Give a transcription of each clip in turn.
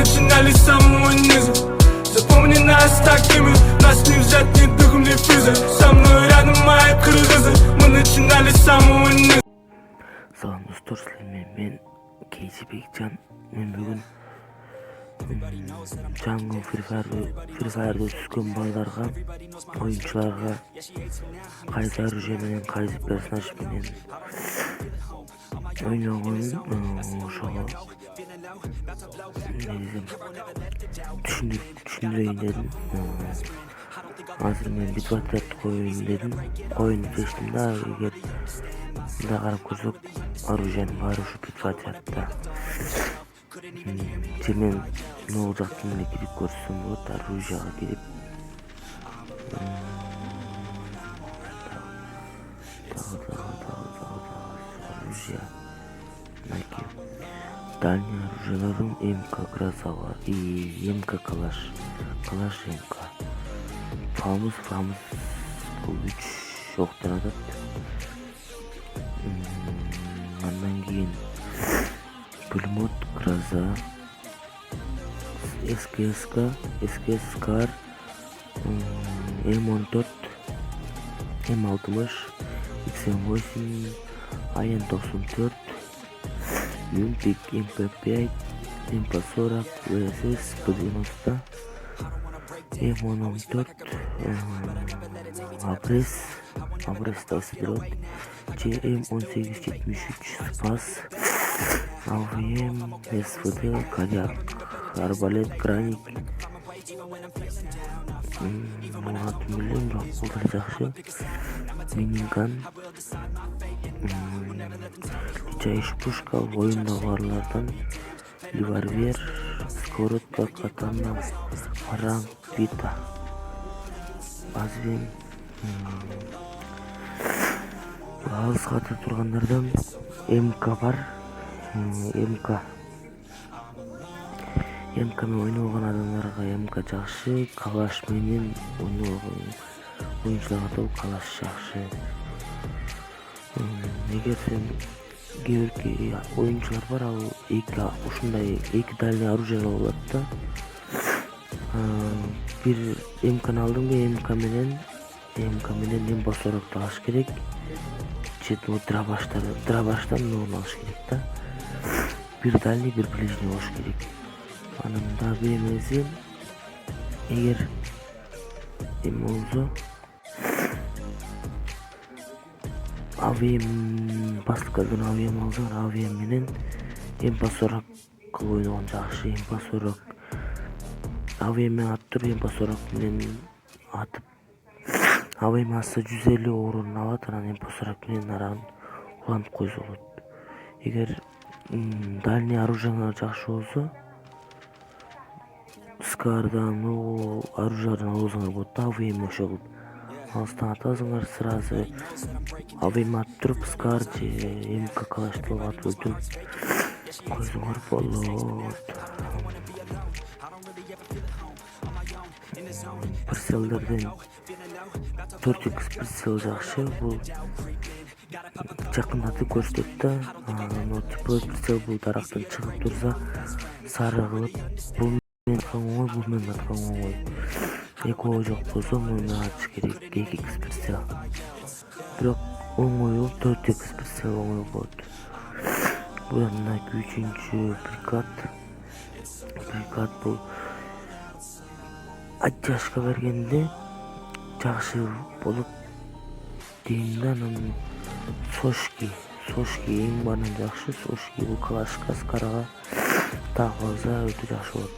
начинали с самого низа. Запомни нас такими, нас не взять ни духом, ни физой. Со мной рядом мои кыргызы, мы начинали с самого низа. Салам достор, силермен мен Кейси Бекжан. Мен бүгүн жаңы Free Fire'da түшкөн балдарга, оюнчуларга кайсы оружие менен, кайсы персонаж менен ойногонун ошого түшүндүрөйүн дедим. Азыр мен битватрапты коеюн дедим. Коюуну чечтим да, эгер мында карап көрсөк, оружиянын баары ушу битватрапта. Мен могул жактан эле кирип көрсөм болот, оружияга кирип. Оружие. Дальний оружиелердин МК Гроза и МК Калаш. Калаш МК. Фамус бул 3 октон атат. Андан кийин пулемет Гроза, СКС Скар, М14, М60, X8, АН94, Юнпик, МП5, МП40, ВСС, П90, М14, Абрес Тасбирот, ЧМ1873, Спас, АВМ, СВД, Кадяк, Арбалет, Краник. Мурат билем, бирок бул деле жакшы. Миниган, Чайш пушка, оюнда барлардан, револьвер, сковородка, катана, паранг, пита, базбен. Алыска ата тургандардан МК бар. МК менен ойногон адамдарга МК жакшы, Калаш менен ойногон оюнчуларга да Калаш жакшы. Эгер сен кээ оюнчулар бар, ал ушундай эки дальний оружие болот да. Бир МКны алдыңбы, МК менен М40 алыш керек. Четно драбаштан ногун алыш керек да. Бир дальний, бир ближний болуш керек. Анан да бермеси, эгер болсо АВМ басылкадан АВМ алсаң, АВМ менен МП40 ойногон жакшы. МП40 АВМ менен атып туруп, МП40 менен атып, АВМ атса 150 орун алат, анан МП40 менен арагын улантып койсо болот. Эгер дальний оружияңар жакшы болсо, Скардан оружиядан алсаңар болот. АВМ ошол алыстан атасыңар, сразу АВМ атып туруп, Скар же МК Калашты атып өлтүрүп койсоңор болот. Прицелдерден 4x прицел жакшы, бул жакындатып көрсөтөт да. Теплый прицел бул дарактан чыгып турса, сары кылып, бул менен оңой, бул менен аткан оңой. Экөө жок болсо муну атыш керек, 2x прицел. Бирок оңой бол, 4x прицел оңой болот. Бул анда 3-чү прикат бул жашка бергенде жакшы болот дейм да. Анан Сошки эң баарынан жакшы. Сошки бул Калашка, Скарга так алса өтө жакшы болот.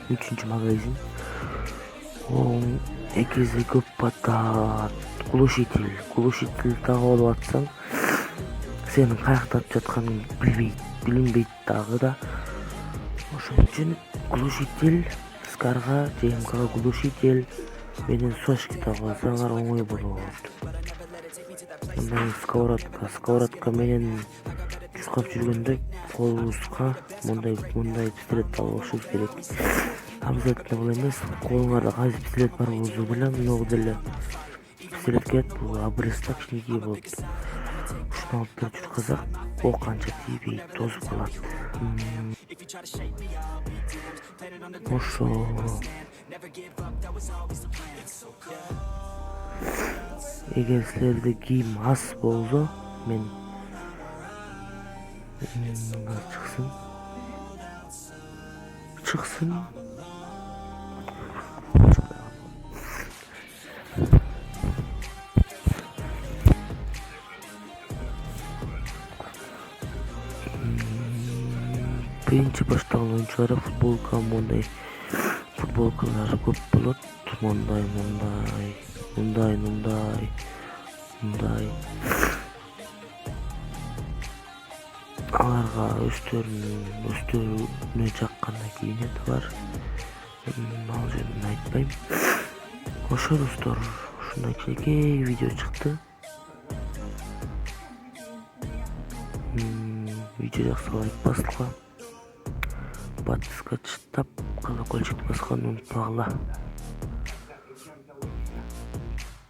Үчүнчү магазин. Экизи көп патат, глушитель так алып атсаң, сенин каяктап жатканын билинбейт дагы да. Ошон үчүн глушитель, Скарга же МКга глушитель менен Сошки так алсаңар оңой болот. Мындай сковородка менен чуркап жүргөндө колубузга мындай пистолет алышыбыз керек. Обязательно бул эмес. Колуңарда кайсы пистолет бар болсо билем, могу деле пистолет келет, бул абрес так кичинекей болот. Ушуну алып келип чуркасак, о канча тийбей тозуп калат. Ошо эгер силерде кийим аз болсо мен чыксын биринчи баштаган оюнчуларда футболкалар көп болот. Мындай аларга өздөрүнө жаккандай кийинет бар. Ал жөнүндө айтпайм. Ошо достор, ушундай кичинекей видео чыкты. Видео жакса лайк басылга, подпискачы тап, колокольчикти басканды унутпагыла.